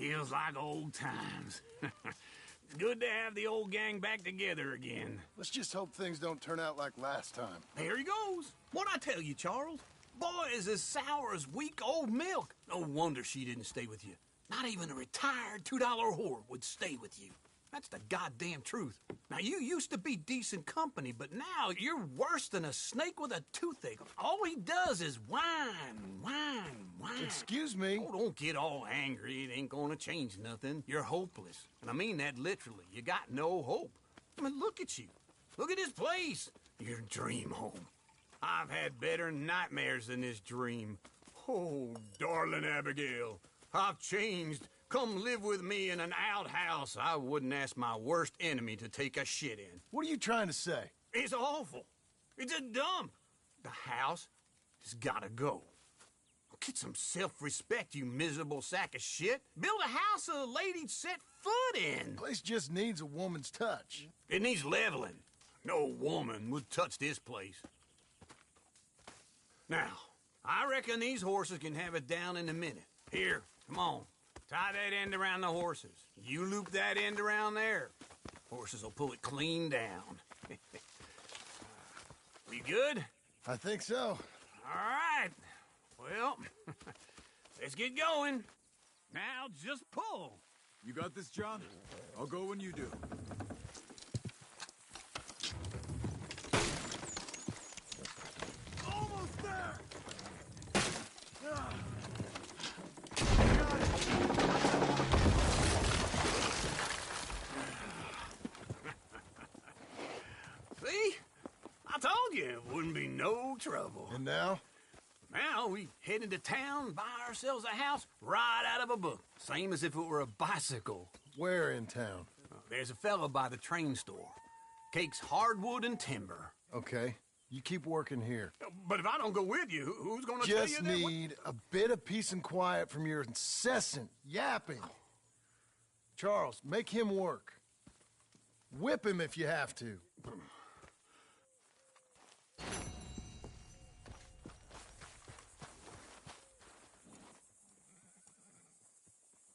Feels like old times. It's good to have the old gang back together again. Let's just hope things don't turn out like last time. There he goes. What'd I tell you, Charles? Boy is as sour as weak old milk. No wonder she didn't stay with you. Not even a retired $2 whore would stay with you. That's the goddamn truth. Now, you used to be decent company, but now you're worse than a snake with a toothache. All he does is whine. Excuse me? Oh, don't get all angry. It ain't gonna change nothing. You're hopeless. And I mean that literally. You got no hope. I mean, look at you. Look at this place. Your dream home. I've had better nightmares than this dream. Oh, darling Abigail, I've changed. Come live with me in an outhouse I wouldn't ask my worst enemy to take a shit in. What are you trying to say? It's awful. It's a dump. The house has gotta go. Get some self-respect, you miserable sack of shit. Build a house a lady'd set foot in. The place just needs a woman's touch. It needs leveling. No woman would touch this place. Now, I reckon these horses can have it down in a minute. Here, come on. Tie that end around the horses. You loop that end around there. Horses will pull it clean down. You good? I think so. All right. Well, let's get going. Now just pull. You got this, John? I'll go when you do. Almost there! See? I told you it wouldn't be no trouble. And now? Now we head into town, buy ourselves a house right out of a book. Same as if it were a bicycle. Where in town? There's a fella by the train store. Cakes hardwood and timber. Okay. You keep working here. But if I don't go with you, who's gonna tell you Just that? need a bit of peace and quiet from your incessant yapping. Charles, make him work. Whip him if you have to.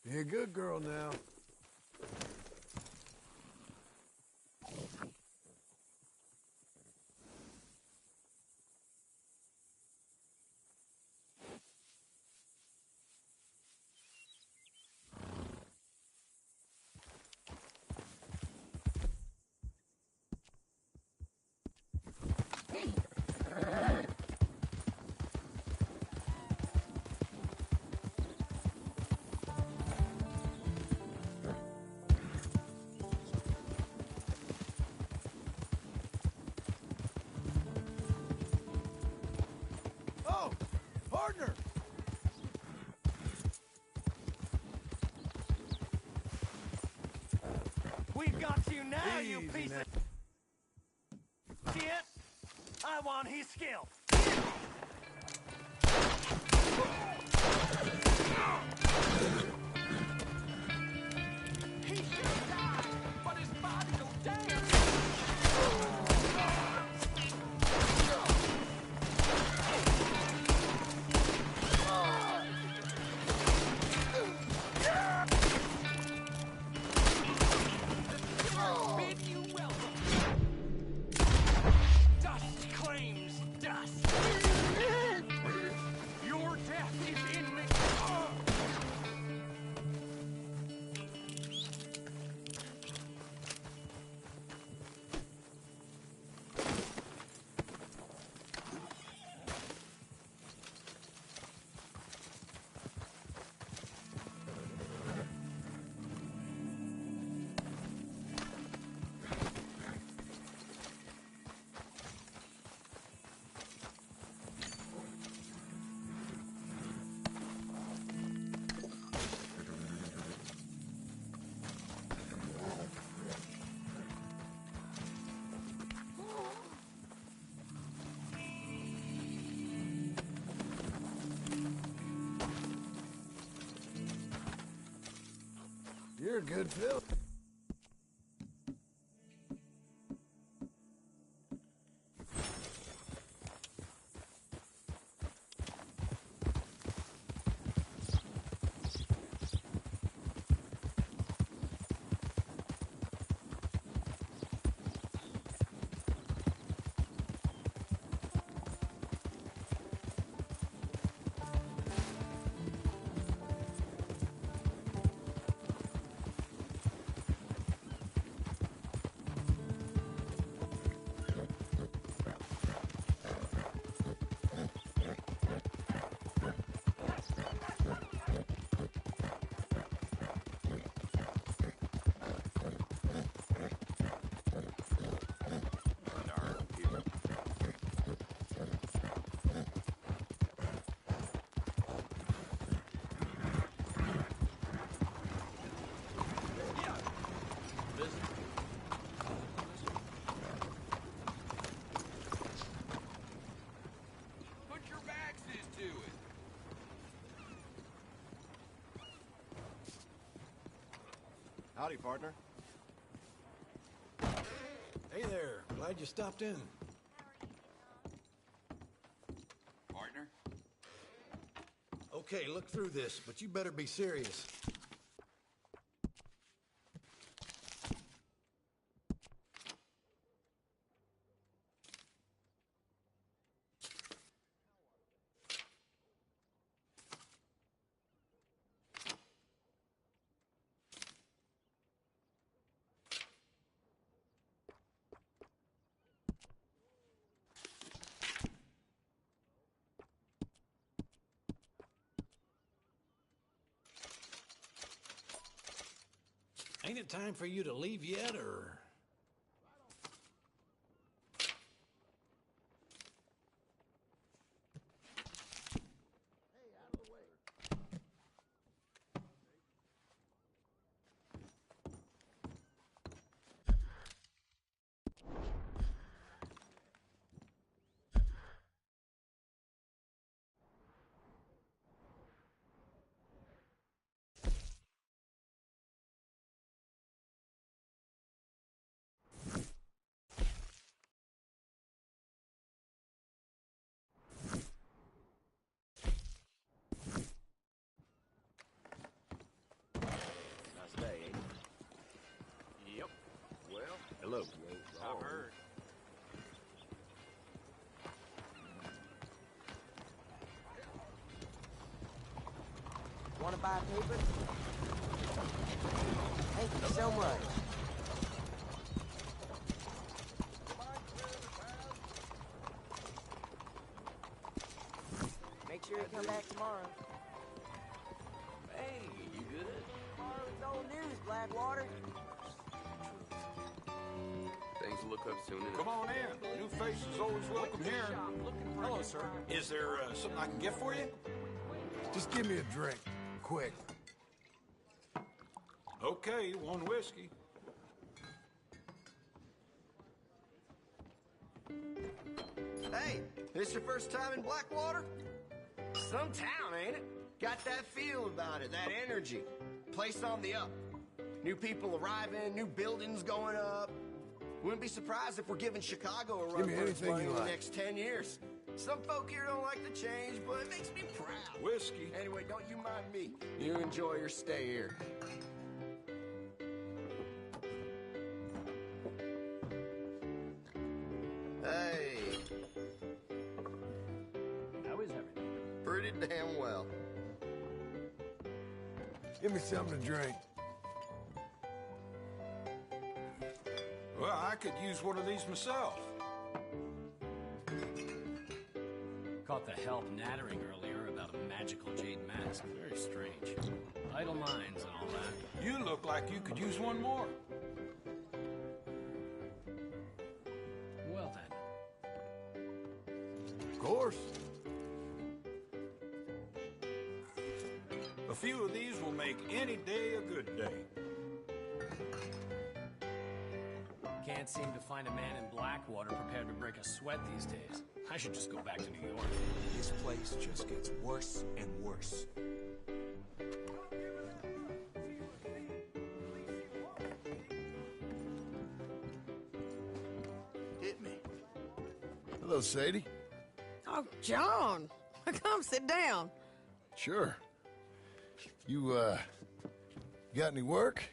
Be a good girl now. Oh, partner! We've got you now, you Easy piece now. of shit! I want his skill. He should die, but his body will dance. Bid you welcome. Dust claims dust. Your death is in me. You're a good Phil. Howdy, partner. Hey there. Glad you stopped in. Partner? Okay, look through this, but you better be serious. Ain't it time for you to leave yet, or...? Hello. I've heard. Want to buy paper? Thank you so much. Make sure you come back tomorrow. Hey, you good? Tomorrow's old news, Blackwater. Things will look up soon enough. Come on in. New faces always welcome here. Hello, sir. Is there something I can get for you? Just give me a drink, quick. Okay, one whiskey. Hey, this your first time in Blackwater? Some town, ain't it? Got that feel about it, that energy. Place on the up. New people arriving, new buildings going up. Wouldn't be surprised if we're giving Chicago a run Give me for its anything money you in the like. next 10 years. Some folk here don't like the change, but it makes me proud. Whiskey. Anyway, don't you mind me. You enjoy your stay here. Hey, How is everything? pretty damn well. Give me something to drink. Well, I could use one of these myself. Caught the help nattering earlier about a magical jade mask. Very strange. Idle minds and all that. You look like you could use one more. Well then. Of course. A few of these will make any day a good day. Can't seem to find a man in Blackwater prepared to break a sweat these days. I should just go back to New York. This place just gets worse and worse. Hit me. Hello, Sadie. Oh, John, come sit down. Sure. You, got any work?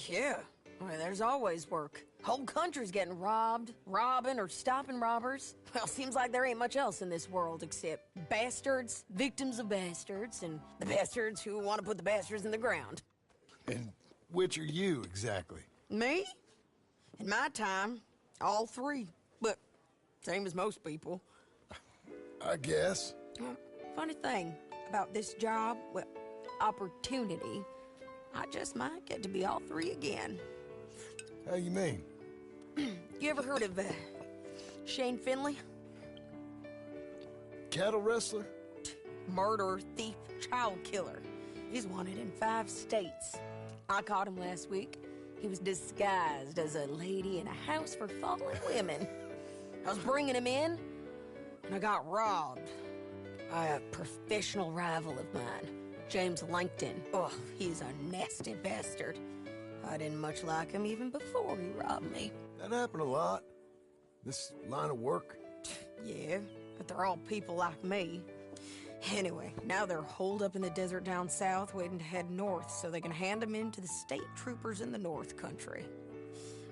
Yeah, well, there's always work. Whole country's getting robbed, robbing, or stopping robbers. Well, seems like there ain't much else in this world except bastards, victims of bastards, and the bastards who want to put the bastards in the ground. And which are you, exactly? Me? In my time, all three. But same as most people. I guess. Well, funny thing about this job, well, opportunity, I just might get to be all three again. How you mean? You ever heard of Shane Finley? Cattle wrestler? Murderer, thief, child killer. He's wanted in 5 states. I caught him last week. He was disguised as a lady in a house for fallen women. I was bringing him in, and I got robbed by a professional rival of mine, James Langton. Oh, he's a nasty bastard. I didn't much like him even before he robbed me. That happened a lot. This line of work. Yeah, but they're all people like me. Anyway, now they're holed up in the desert down south waiting to head north so they can hand them in to the state troopers in the north country.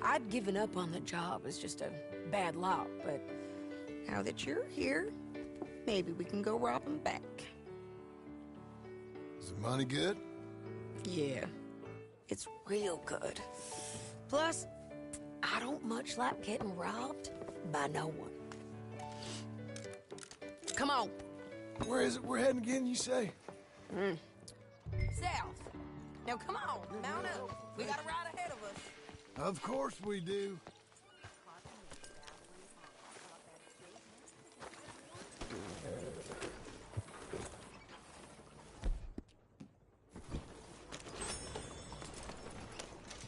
I'd given up on the job as just a bad lot, but now that you're here, maybe we can go rob them back. Is the money good? Yeah, it's real good. Plus, I don't much like getting robbed by no one. Come on. Where is it we're heading again, you say? South. Now come on, mount up. We got a ride ahead of us. Of course we do.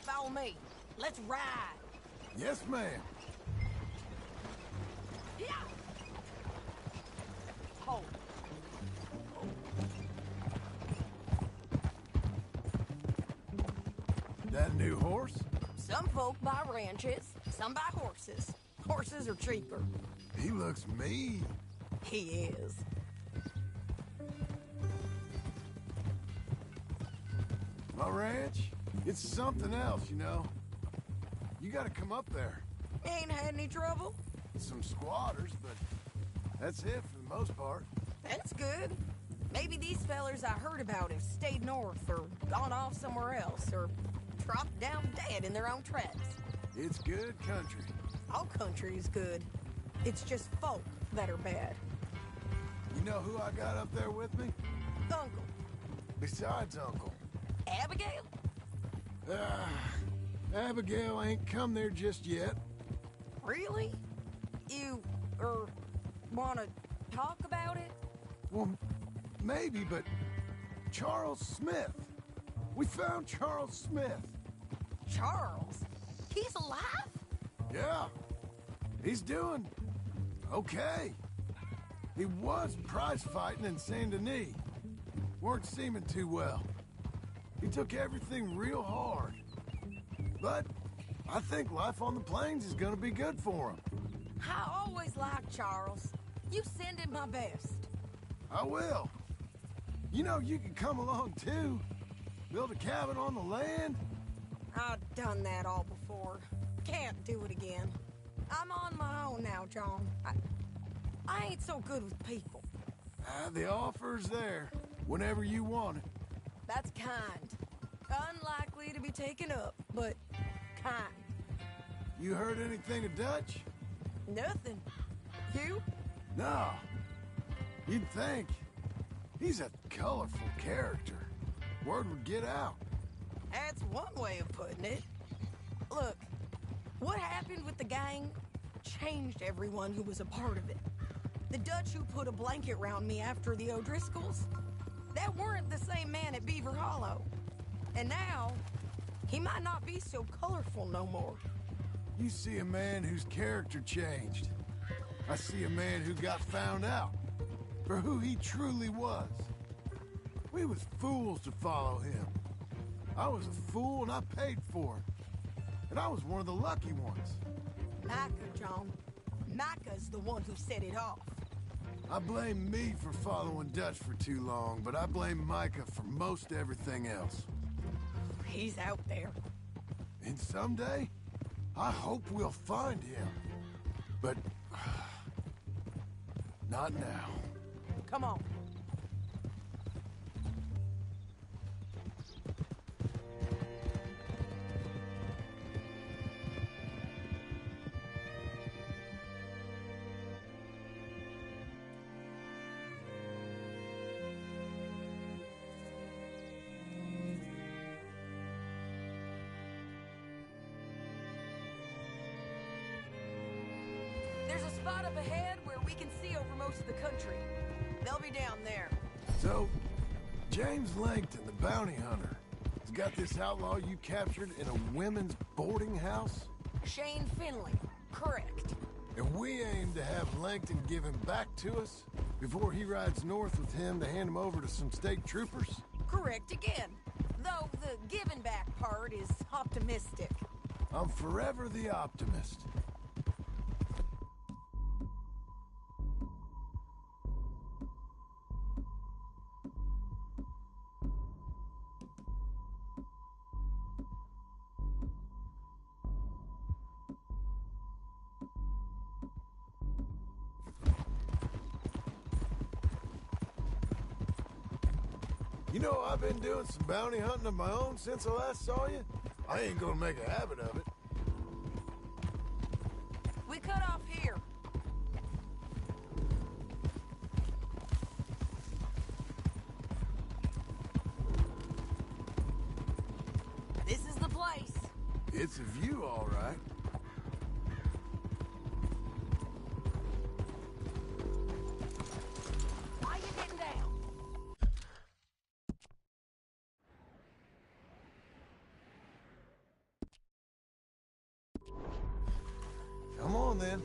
Follow me. Let's ride. Yes, ma'am. Yeah. Hold. That a new horse? Some folk buy ranches, some buy horses. Horses are cheaper. He looks mean. He is. My ranch, it's something else, you know. You gotta come up there. Ain't had any trouble? Some squatters, but that's it for the most part. That's good. Maybe these fellers I heard about have stayed north or gone off somewhere else or dropped down dead in their own tracks. It's good country. All country is good. It's just folk that are bad. You know who I got up there with me? Uncle. Besides Uncle. Abigail? Abigail ain't come there just yet. Really? You, wanna talk about it? Well, maybe, but Charles Smith. We found Charles Smith. Charles? He's alive? Yeah. He's doing okay. He was prize fighting in Saint Denis. Weren't seeming too well. He took everything real hard. But I think life on the plains is gonna be good for him. I always liked Charles. You send him my best. I will. You know, you can come along too. Build a cabin on the land. I've done that all before. Can't do it again. I'm on my own now, John. I ain't so good with people. The offer's there whenever you want it. That's kind. Unlikely to be taken up, but kind. You heard anything of Dutch? Nothing. You? No. You'd think. He's a colorful character. Word would get out. That's one way of putting it. Look, what happened with the gang changed everyone who was a part of it. The Dutch who put a blanket round me after the O'Driscolls, that weren't the same man at Beaver Hollow. And now, he might not be so colorful no more. You see a man whose character changed. I see a man who got found out for who he truly was. We was fools to follow him. I was a fool and I paid for it. And I was one of the lucky ones. Micah, John. Micah's the one who set it off. I blame me for following Dutch for too long, but I blame Micah for most everything else. He's out there. And someday, I hope we'll find him. But not now. Come on. There's a spot up ahead where we can see over most of the country. They'll be down there. So, James Langton, the bounty hunter, has got this outlaw you captured in a women's boarding house? Shane Finley. Correct. And we aim to have Langton give him back to us before he rides north with him to hand him over to some state troopers? Correct again. Though the giving back part is optimistic. optimistic. I'm forever the optimist. You know, I've been doing some bounty hunting of my own since I last saw you. I ain't gonna make a habit of it. We cut off here. This is the place. It's a view, all right. Why you getting down? Come on, then.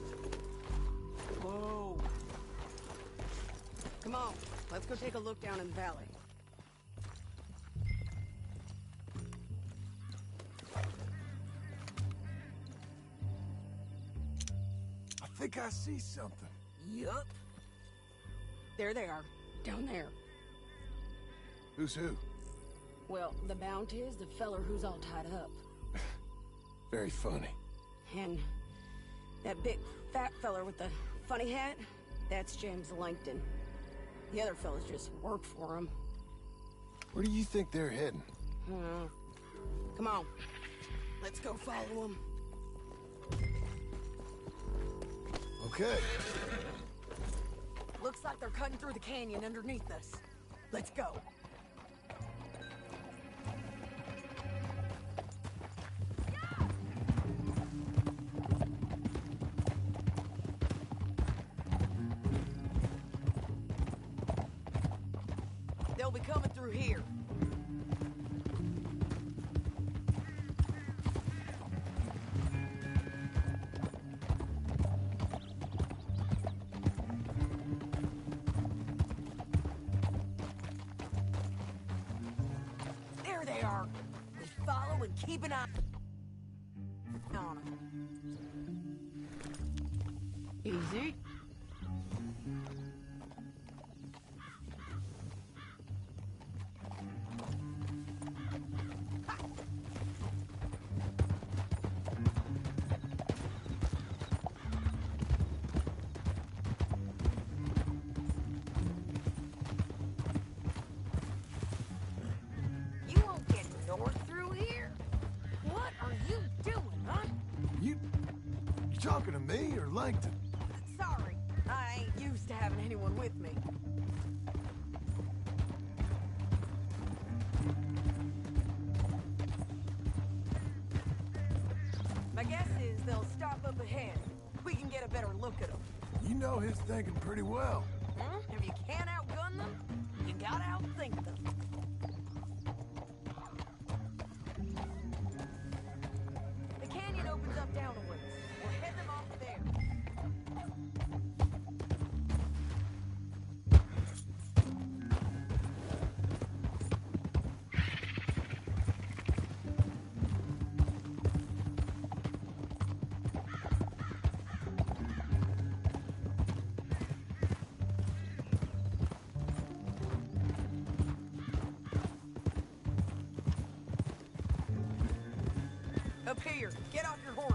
Whoa. Come on, let's go take a look down in the valley. I think I see something. Yup. There they are, down there. Who's who? Well, the bounty is the feller who's all tied up. Very funny. And that big fat feller with the funny hat, that's James Langton. The other fellas just work for him. Where do you think they're heading? Come on, let's go follow them. Okay. Looks like they're cutting through the canyon underneath us. Let's go. They'll be coming through here. There they are. We follow and keep an eye on them. Easy. You won't get north through here. What are you doing, huh? You talking to me or Langton? Sorry, I ain't used to having anyone with me. My guess is they'll stop up ahead. We can get a better look at them. You know his thinking pretty well. If you can't outgun them, you gotta outthink them. The canyon opens up down a ways. We'll head them off there. Up here, get off your horse.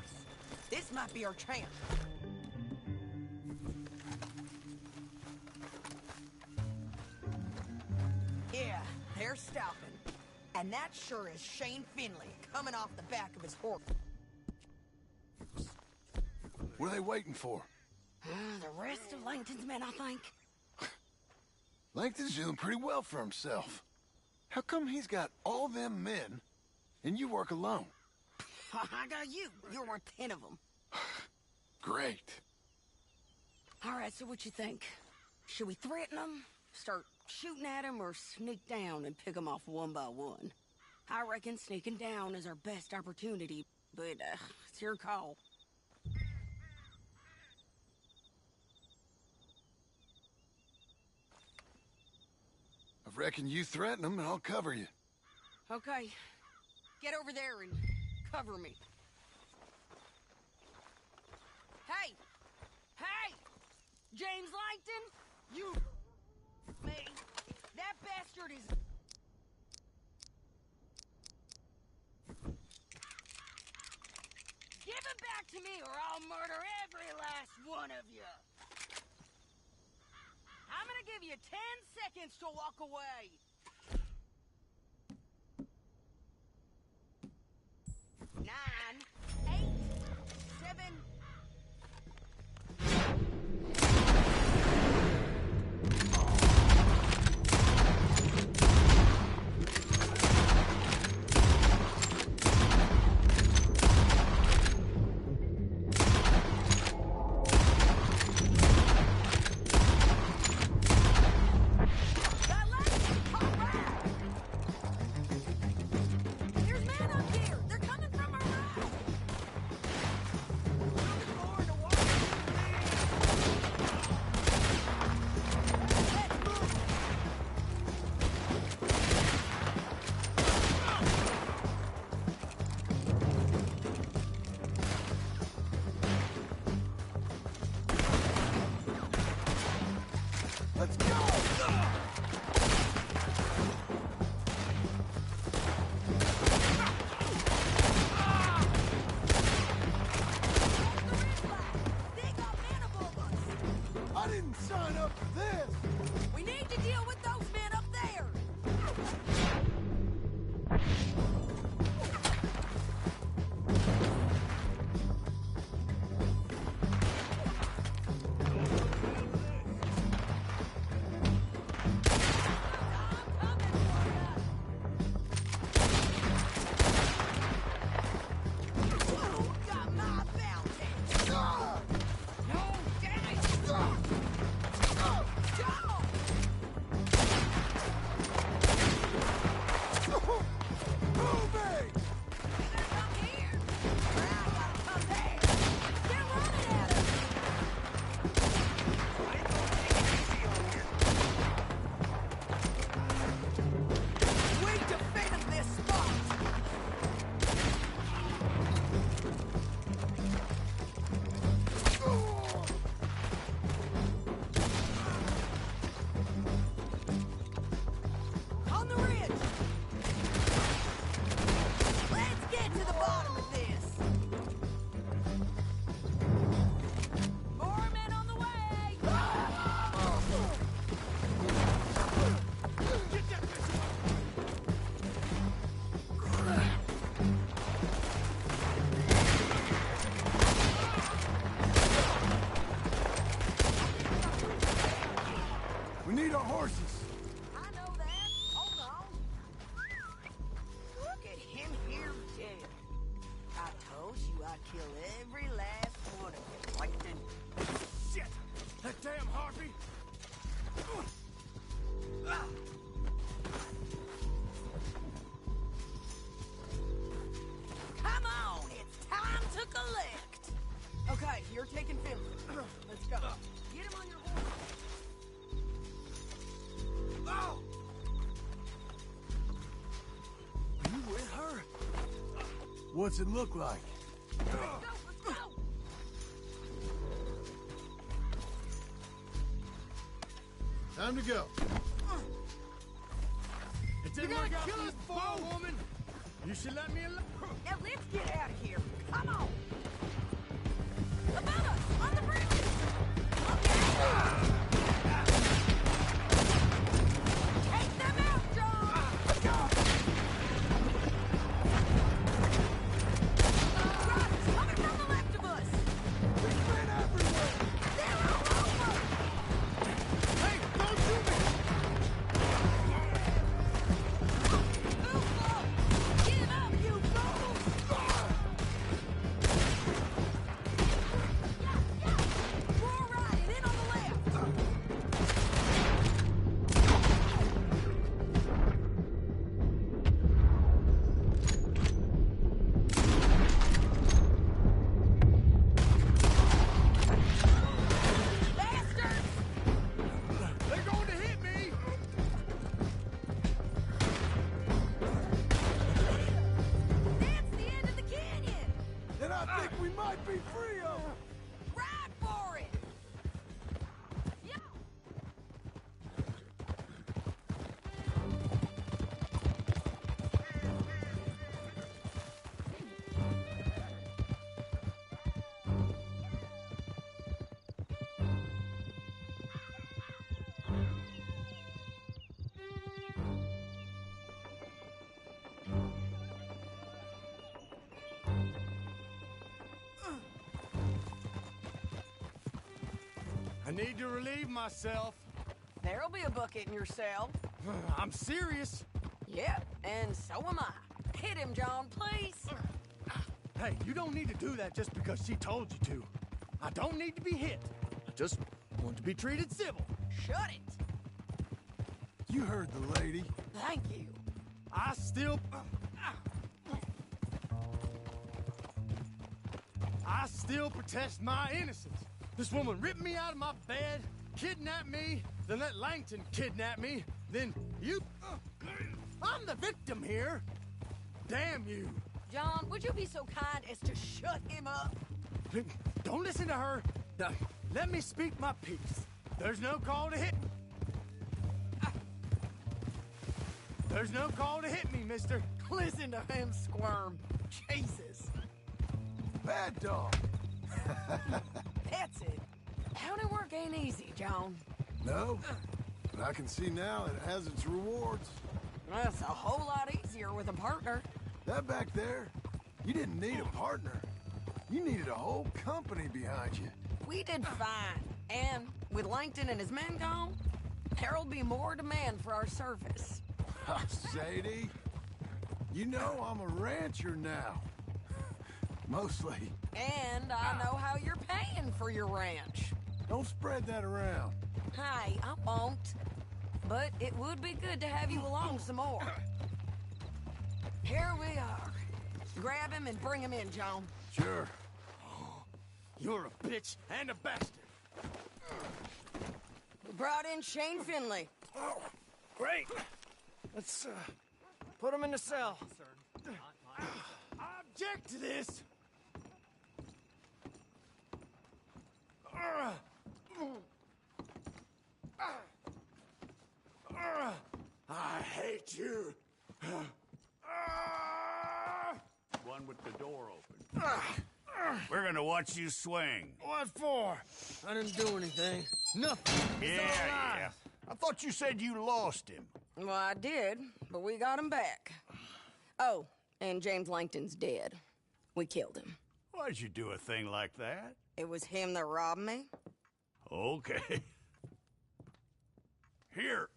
This might be our chance. Yeah, they're stopping. And that sure is Shane Finley coming off the back of his horse. What are they waiting for? The rest of Langton's men, I think. Langton's doing pretty well for himself. How come he's got all them men and you work alone? I got you. You're worth 10 of them. Great. All right, so what you think? Should we threaten them, start shooting at them, or sneak down and pick them off one by one? I reckon sneaking down is our best opportunity, but it's your call. I reckon you threaten them and I'll cover you. Okay, get over there and cover me. Hey! Hey! James Langton? You... me. That bastard is... Give him back to me or I'll murder every last one of you. I'm gonna give you 10 seconds to walk away. 9, 8, 7... Let's go! I didn't sign up for this! We need to deal with those men up there! We need our horses. I know that. Hold on. Look at him here dead. I told you I'd kill every last one of you, Langton. Shit! That damn harpy! Come on, it's time to collect. Okay, you're taking Finley. Let's go. Get him on your horse. Oh! Are you with her? What's it look like? Let's go! Time to go. It didn't work out for you before, woman. You should let me alone. Now let's get out of here. Come on. Above us, on the bridge. Okay. Take them out, John. Rock's coming from the left of us. There's men everywhere! They're all over. Hey, don't shoot me! Move low. Give up, you fools. we might be free of them. Ride for it! Yeah. I need to relieve myself. There'll be a bucket in your cell. I'm serious. Yep, and so am I. Hit him, John, please. Hey, you don't need to do that just because she told you to. I don't need to be hit. I just want to be treated civil. Shut it. You heard the lady. Thank you. I still protest my innocence. This woman ripped me out of my bed, kidnapped me, then let Langton kidnap me, then you... I'm the victim here. Damn you. John, would you be so kind as to shut him up? Don't listen to her. Let me speak my piece. There's no call to hit me. There's no call to hit me, mister. Listen to him squirm. Jesus. Bad dog. That's it. County work ain't easy, John. No, but I can see now it has its rewards. That's a whole lot easier with a partner. That back there, you didn't need a partner. You needed a whole company behind you. We did fine. And with Langton and his men gone, there'll be more demand for our service. Sadie, you know I'm a rancher now. Mostly. And I know how you're paying for your ranch. Don't spread that around. Hey, I won't. But it would be good to have you along some more. Here we are. Grab him and bring him in, John. Sure. You're a bitch and a bastard. We brought in Shane Finley. Oh, great. Let's put him in the cell. I object to this. I hate you. One with the door open. We're gonna watch you swing. What for? I didn't do anything. Nothing. It's all Yeah. lies. I thought you said you lost him. Well, I did, but we got him back. Oh, and James Langton's dead. We killed him. Why'd you do a thing like that? It was him that robbed me. Okay. Here.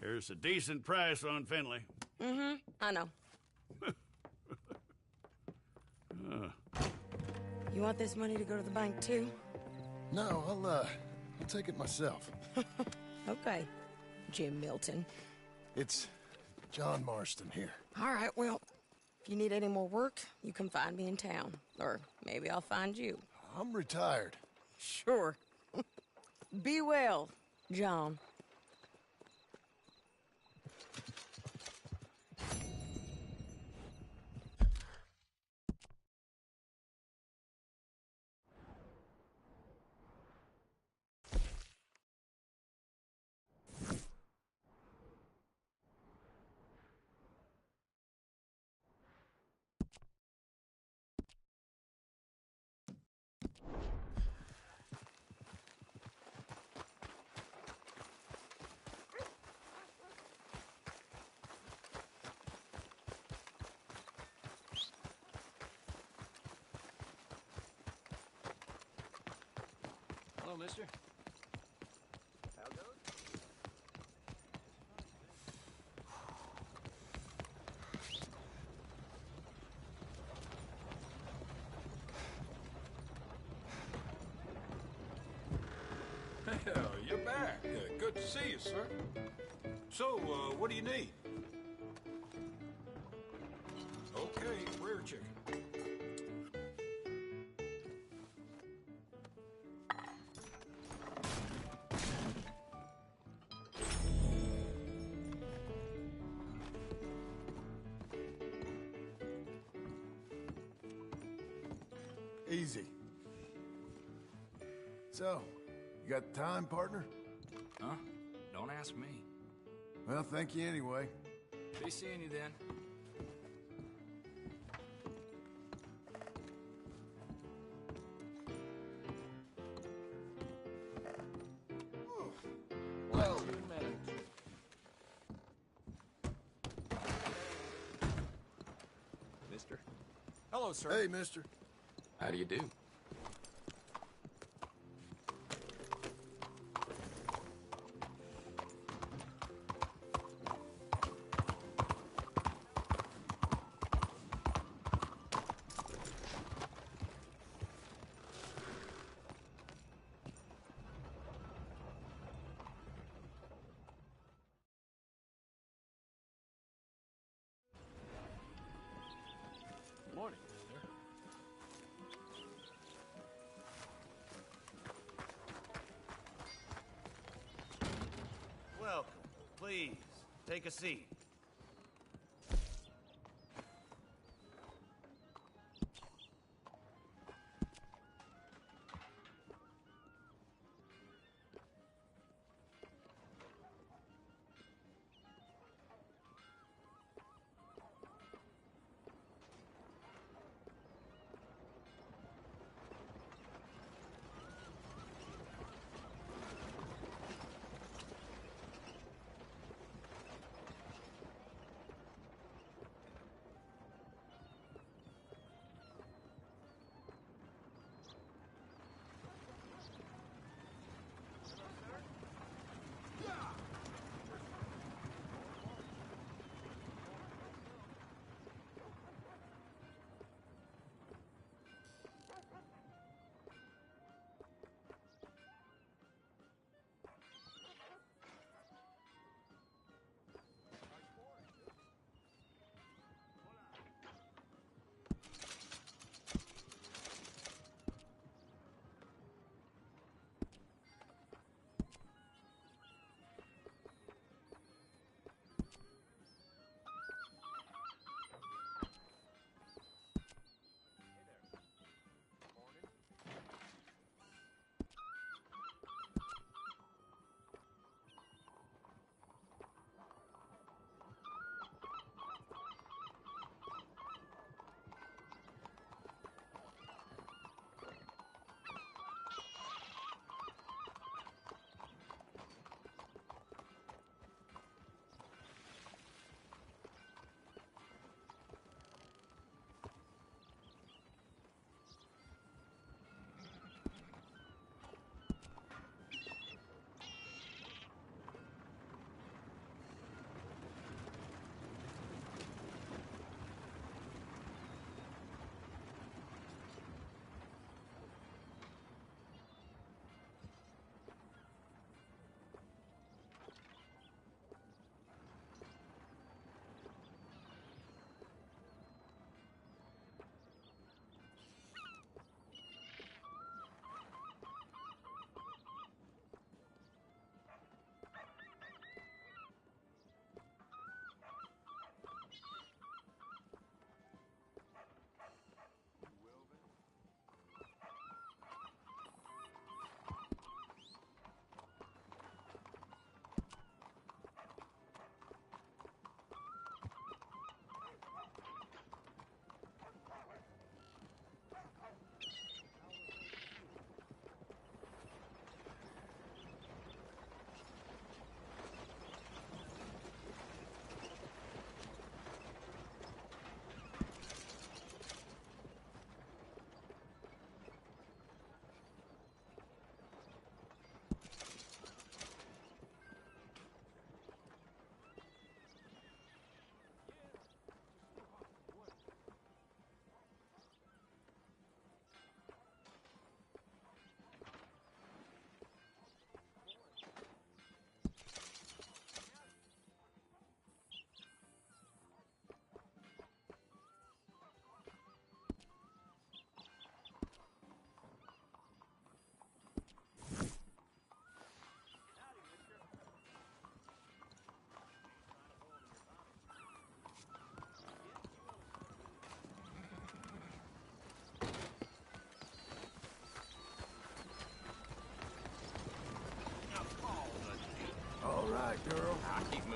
Here's a decent price on Finley. Mm-hmm, I know. You want this money to go to the bank, too? No, I'll take it myself. Okay, Jim Milton. It's John Marston here. All right, well, if you need any more work, you can find me in town. Or maybe I'll find you. I'm retired. Sure. Be well, John. Hello, mister. How goes? Hell, you're back. Good to see you, sir. So, what do you need? Okay, rare chicken. Easy. So, you got time, partner? Huh? Don't ask me. Well, thank you anyway. Be seeing you then. Well, Mister, Hello, sir. Hey, mister. how do you do? Morning, mister. Welcome. Please, take a seat.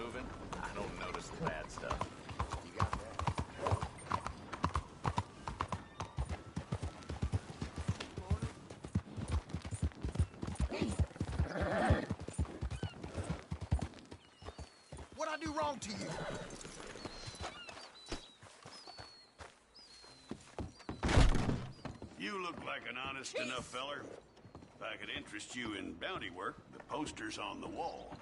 moving, I don't notice the bad stuff. You got that? What'd I do wrong to you? You look like an honest enough feller. If I could interest you in bounty work, the poster's on the wall.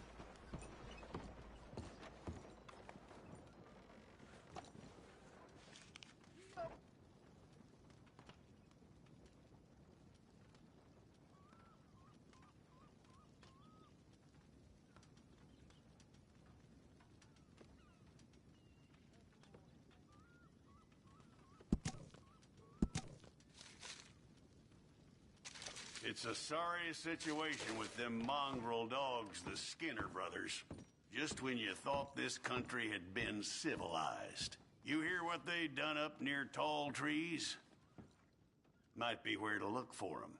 It's a sorry situation with them mongrel dogs, the Skinner brothers. Just when you thought this country had been civilized. You hear what they done up near tall trees? Might be where to look for them,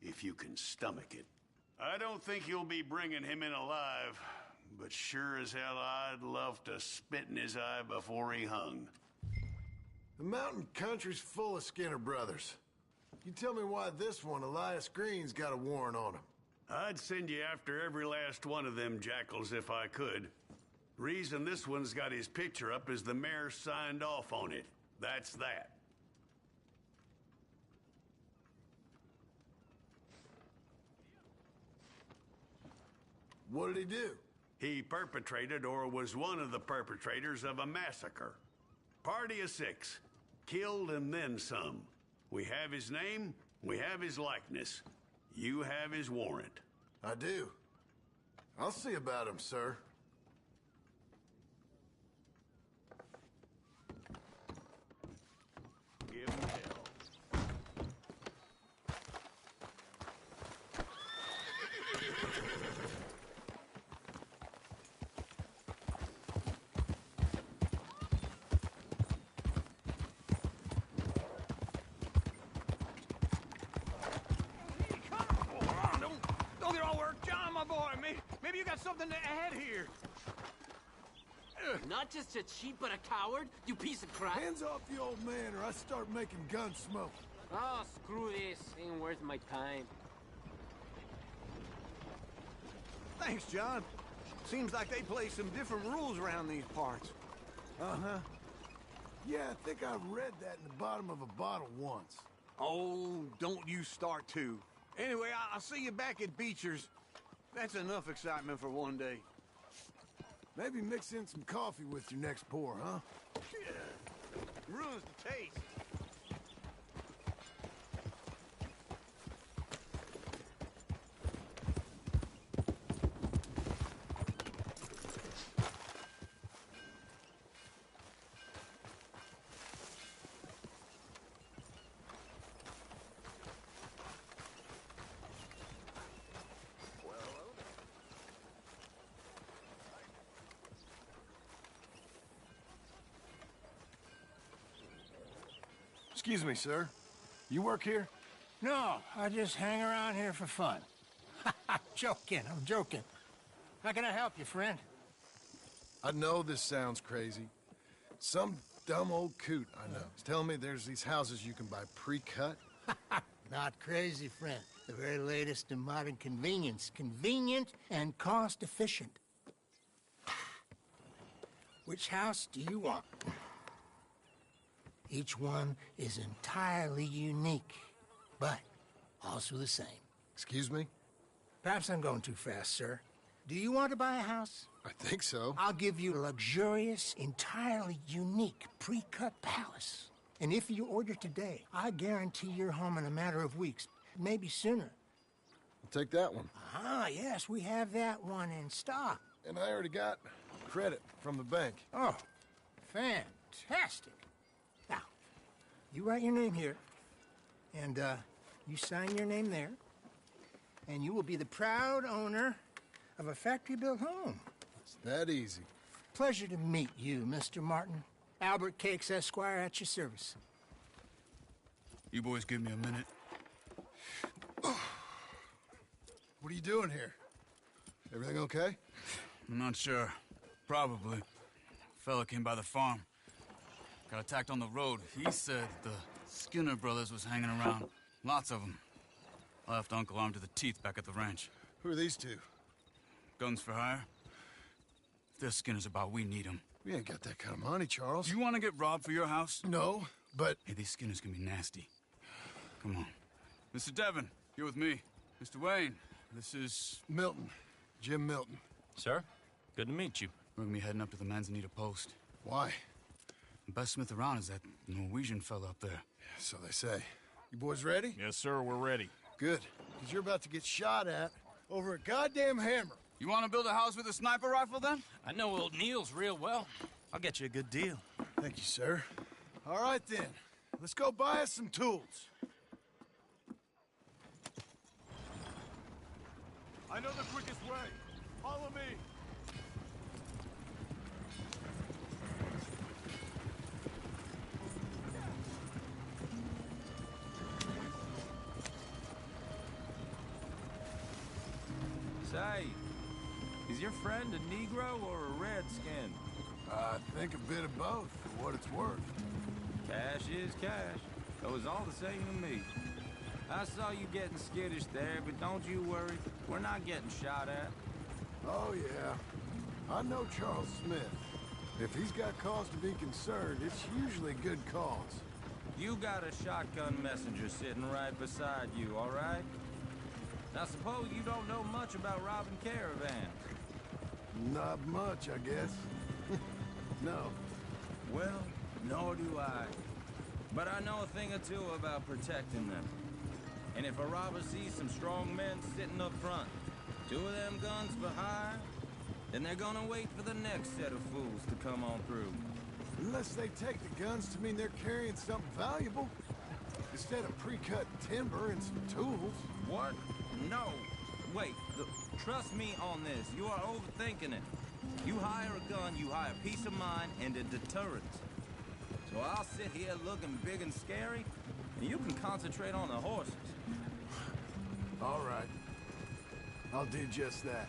if you can stomach it. I don't think you'll be bringing him in alive, but sure as hell I'd love to spit in his eye before he hung. The mountain country's full of Skinner brothers. You tell me why this one, Elias Green's got a warrant on him. I'd send you after every last one of them jackals if I could. Reason this one's got his picture up is the mayor signed off on it. That's that. What did he do? He perpetrated or was one of the perpetrators of a massacre. Party of 6. Killed and then some. We have his name, we have his likeness. You have his warrant. I do. I'll see about him, sir. Give him hell. Don't get all worked. John, my boy, maybe you got something to add here. Not just a cheat, but a coward, you piece of crap. Hands off the old man or I start making gun smoke. Oh, screw this. Ain't worth my time. Thanks, John. Seems like they play some different rules around these parts. Uh-huh. Yeah, I think I read that in the bottom of a bottle once. Oh, don't you start to. Anyway, I'll see you back at Beecher's. That's enough excitement for one day. Maybe mix in some coffee with your next pour, huh? Ruins the taste. Excuse me, sir. You work here? No, I just hang around here for fun. I'm joking. How can I help you, friend? I know this sounds crazy. Some dumb old coot I know is telling me there's these houses you can buy pre-cut. Not crazy, friend. The very latest in modern convenience. Convenient and cost-efficient. Which house do you want? Each one is entirely unique, but also the same. Excuse me? Perhaps I'm going too fast, sir. Do you want to buy a house? I think so. I'll give you a luxurious, entirely unique pre-cut palace. And if you order today, I guarantee you're home in a matter of weeks, maybe sooner. I'll take that one. Ah, yes, we have that one in stock. And I already got credit from the bank. Oh, fantastic. Now, you write your name here, and you sign your name there, and you will be the proud owner of a factory-built home. It's that easy. Pleasure to meet you, Mr. Martin. Albert Cakes, Esquire, at your service. You boys give me a minute. What are you doing here? Everything okay? I'm not sure. Probably. Fella came by the farm. Got attacked on the road. He said the Skinner brothers was hanging around. Lots of them. Left Uncle armed to the teeth back at the ranch. Who are these two? Guns for hire? If they're Skinner's about, we need them. We ain't got that kind of money, Charles. You want to get robbed for your house? No, but... Hey, these Skinners can be nasty. Come on. Mr. Devon, you're with me. Mr. Wayne, this is... Milton. Jim Milton. Sir, good to meet you. We're gonna be heading up to the Manzanita post. Why? The best smith around is that Norwegian fella up there. Yeah, so they say. You boys ready? Yes, sir, we're ready. Good, because you're about to get shot at over a goddamn hammer. You want to build a house with a sniper rifle, then? I know old Neil's real well. I'll get you a good deal. Thank you, sir. All right, then. Let's go buy us some tools. I know the quickest way. Follow me. Say, is your friend a Negro or a Redskin? I think a bit of both, for what it's worth. Cash is cash. It was all the same to me. I saw you getting skittish there, but don't you worry. We're not getting shot at. Oh, yeah. I know Charles Smith. If he's got cause to be concerned, it's usually good cause. You got a shotgun messenger sitting right beside you, all right? Now, suppose you don't know much about robbing caravans. Not much, I guess. No. Well, nor do I. But I know a thing or two about protecting them. And if a robber sees some strong men sitting up front, 2 of them guns for hire, then they're gonna wait for the next set of fools to come on through. Unless they take the guns to mean they're carrying something valuable. Instead of pre-cut timber and some tools. What? No. Wait, trust me on this. You are overthinking it. You hire a gun, you hire peace of mind and a deterrent. So I'll sit here looking big and scary, and you can concentrate on the horses. All right. I'll do just that.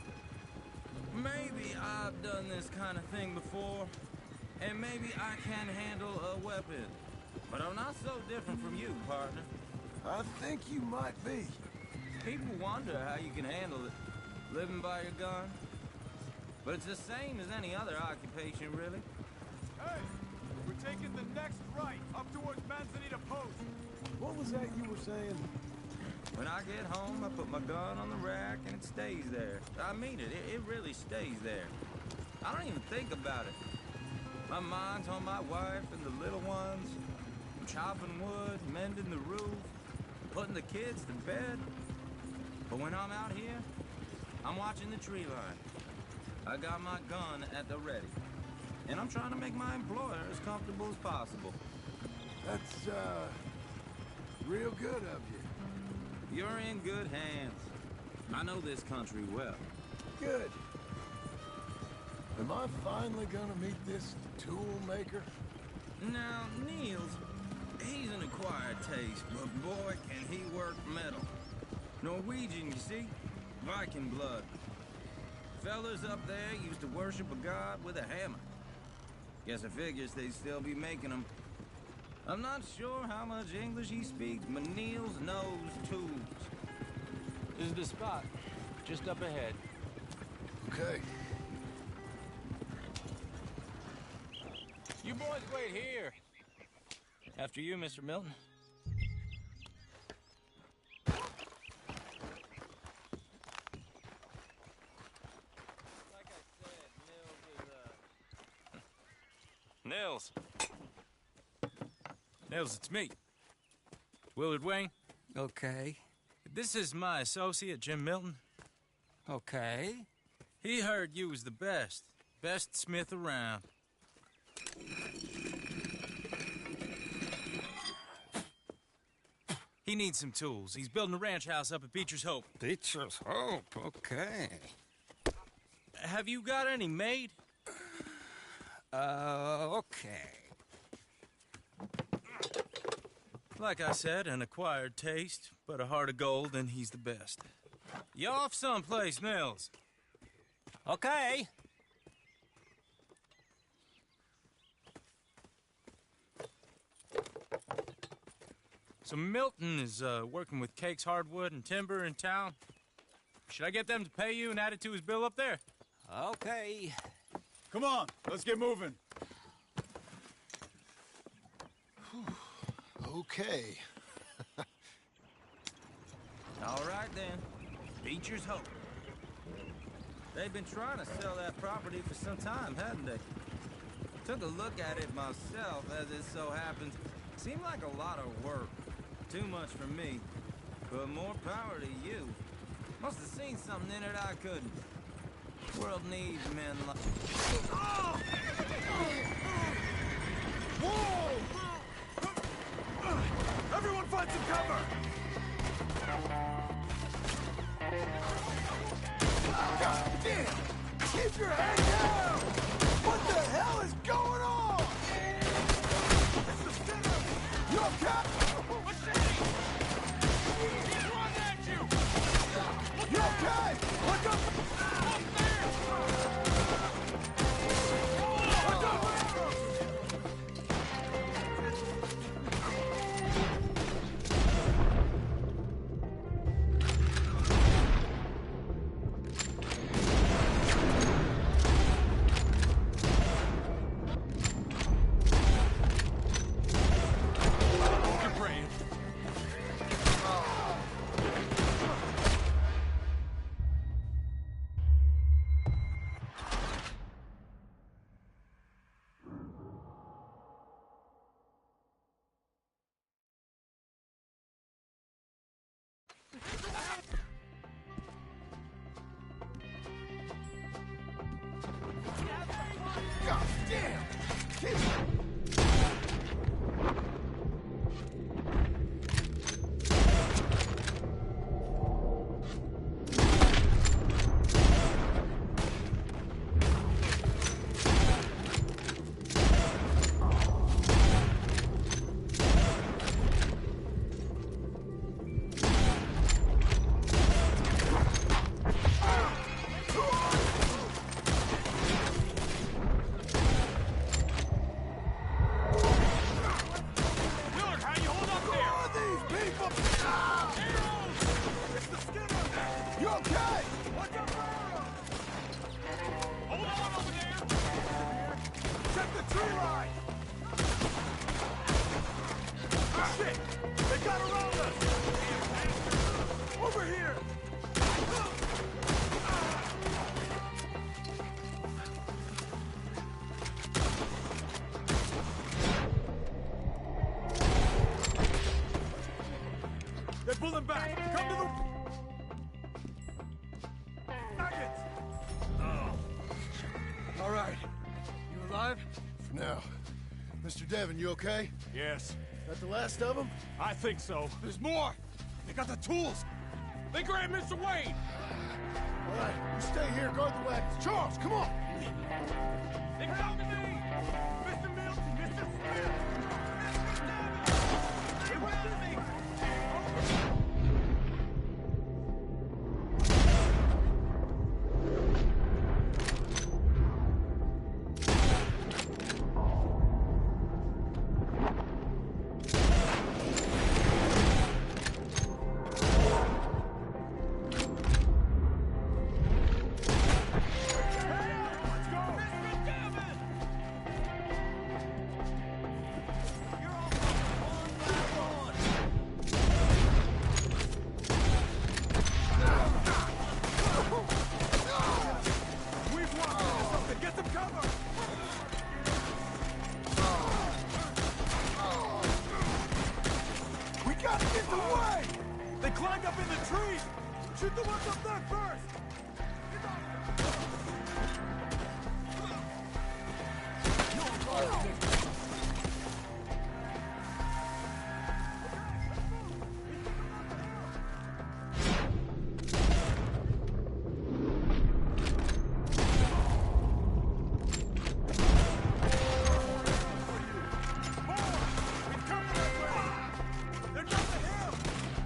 Maybe I've done this kind of thing before, and maybe I can handle a weapon. But I'm not so different from you, partner. I think you might be. People wonder how you can handle it, living by your gun. But it's the same as any other occupation, really. Hey, we're taking the next right, up towards Manzanita Post. What was that you were saying? When I get home, I put my gun on the rack and it stays there. I mean it, it really stays there. I don't even think about it. My mind's on my wife and the little ones. I'm chopping wood, mending the roof, putting the kids to bed. But when I'm out here, I'm watching the tree line. I got my gun at the ready. And I'm trying to make my employer as comfortable as possible. That's, real good of you. You're in good hands. I know this country well. Good. Am I finally gonna meet this tool maker? Now, Niels, he's an acquired taste, but boy, can he work metal. Norwegian, you see? Viking blood. Fellas up there used to worship a god with a hammer. Guess I figures they'd still be making them. I'm not sure how much English he speaks, but Niels knows tools. This is the spot, just up ahead. Okay. You boys wait here. After you, Mr. Milton. Nils. Nils, it's me. Willard Wayne. Okay. This is my associate, Jim Milton. Okay. He heard you was the best smith around. He needs some tools. He's building a ranch house up at Beecher's Hope. Beecher's Hope, okay. Have you got any made? Okay. Like I said, an acquired taste, but a heart of gold, and he's the best. You off someplace, Nils? Okay. So Milton is working with Cake's Hardwood and Timber in town. Should I get them to pay you and add it to his bill up there? Okay. Come on, let's get moving. Okay. All right, then. Beecher's Hope. They've been trying to sell that property for some time, hadn't they? Took a look at it myself, as it so happens. Seemed like a lot of work. Too much for me. But more power to you. Must have seen something in it I couldn't. World needs men like... Oh! Whoa! Everyone find some cover! God damn! Keep your head down! What the hell is going on? It's the Skinner! You okay? He's running at you! You okay? Look up! God damn! They're pulling back! Come to the... Nuggets! Oh. All right. You alive? Now, Mr. Devon, you okay? Yes. That the last of them? I think so. There's more! They got the tools! They grabbed Mr. Wade! All right, you stay here, guard the wagons. Charles, come on! They come to me! Mr. Milton! Mr. Smith! They went to me!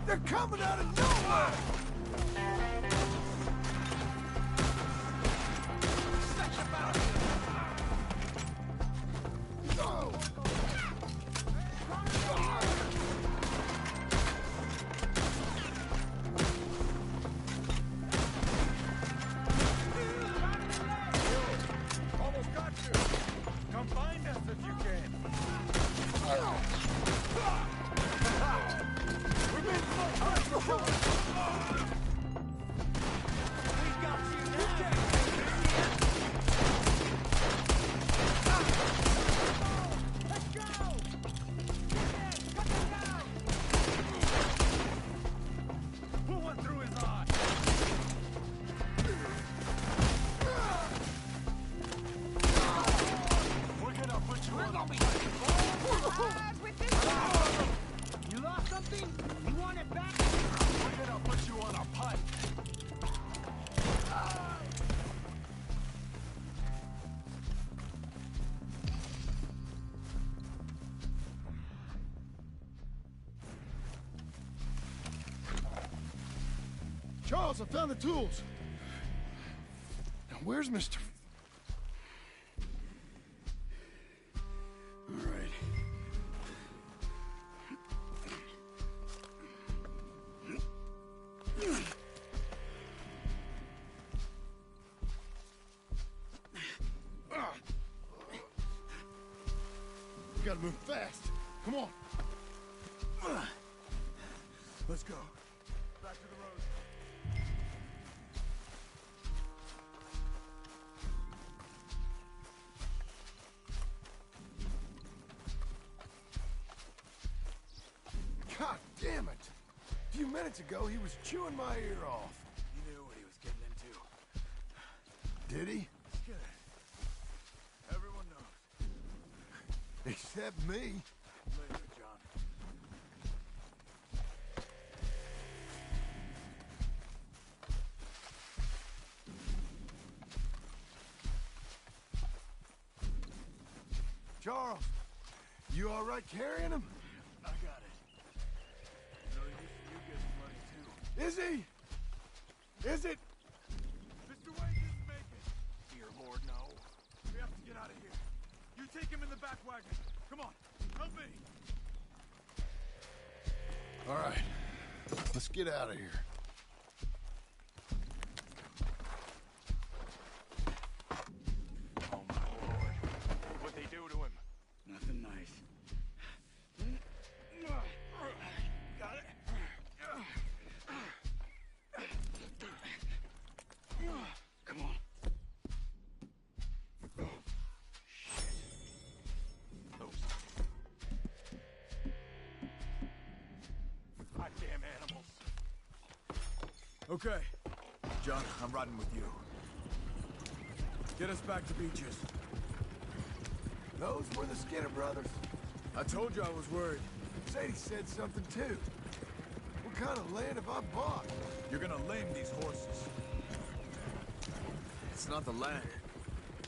They're coming out of nowhere! Charles, I found the tools. Now, where's Mr. All right. We gotta move fast. Come on. Let's go. Back to the road. God damn it! A few minutes ago, he was chewing my ear off. He knew what he was getting into. Did he? Good. Everyone knows. Except me. Later, John. Charles, you all right carrying him? I got it. No use in you getting money, too. Is he? Is it? Mr. Wayne didn't make it. Dear Lord, no. We have to get out of here. You take him in the back wagon. Come on, help me. All right, let's get out of here. Oh, my Lord. What'd they do to him? Nothing nice. Got it? Come on. Goddamn animals. Okay. John, I'm riding with you. Get us back to Beaches. Those were the Skinner brothers. I told you I was worried. Sadie said something too. What kind of land have I bought? You're gonna lame these horses. It's not the land.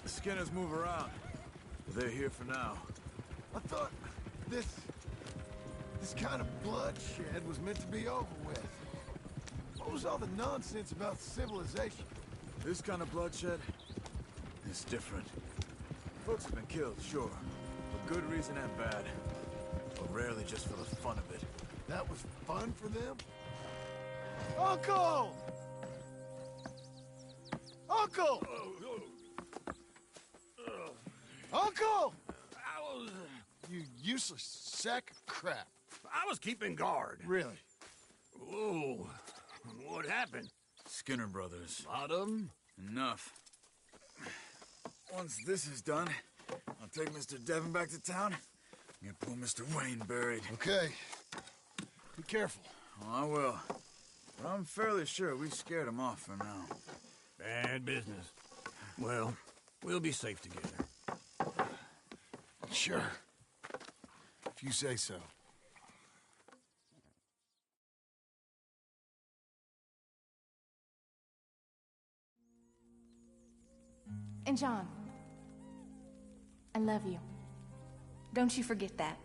The Skinners move around. They're here for now. I thought this kind of bloodshed was meant to be over with. What was all the nonsense about civilization? This kind of bloodshed is different. Folks have been killed, sure. For good reason and bad. But rarely just for the fun of it. That was fun for them? Uncle! Uncle! Uncle! You useless sack of crap. I was keeping guard. Really? Whoa. What happened? Skinner brothers. Lot of them? Enough. Once this is done, I'll take Mr. Devon back to town and get poor Mr. Wayne buried. Okay. Be careful. Oh, I will. But I'm fairly sure we scared him off for now. Bad business. Well, we'll be safe together. Sure. If you say so. And John, I love you. Don't you forget that.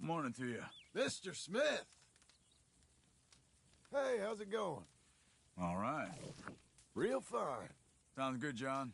Morning to you. Mr. Smith! Hey, how's it going? All right. Real fine. Sounds good, John.